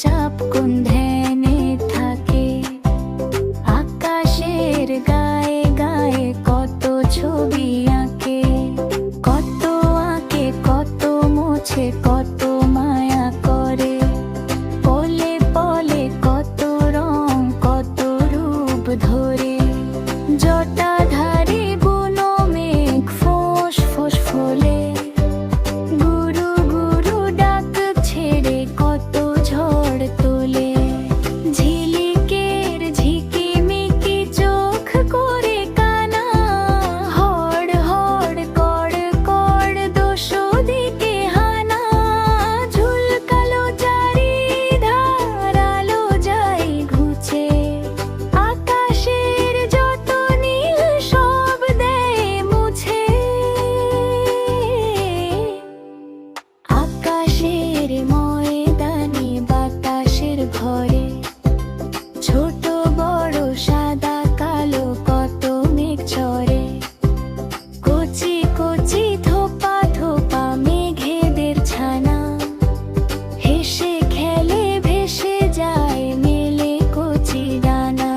চুপচাপ কোন ধ্যানে থাকে। আকাশের গায়ে গায়ে কত ছবি আঁকে, কত আঁকে কত মোছে কত মায়া করে। পলে পলে কত রং কত রূপ ধরে। জটাধারী বুনো মেঘ ফোঁস ফোঁস ফোলে। গুরু গুরু ডাক ছেড়ে কত ঝড় তোলে। ঝিলিকের ঝিকিমিকি চোখ করে কানা। হড় হড় কড় কড় দোষো দিকে হানা। ঝুলকালো চারিধার আলো যায় ঘুচে। আকাশের যত নীল সব দেয় মুছে। আকাশের ময়দানে বাতাসের ভরে। ছোট বড় সাদা কালো কত মেঘ ঝরে। কচি কচি থোপা থোপা মেঘেদের ছানা। হেসে খেলে ভেসে যায় মেলে কচি ডানা।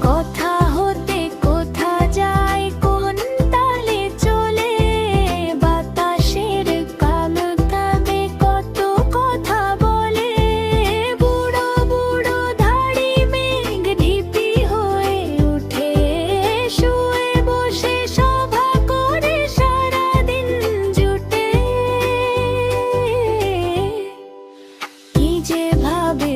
কথা হতে কোথা যায় কোন তালে চলে। বাতাসের কাল কাবে কত কথা বলে। বুড়ো বুড়ো ধাড়ি মেঘ ঢিপি হয়ে উঠে। শুয়ে বসে সভা করে সারাদিন জুটে। কি যে ভাবে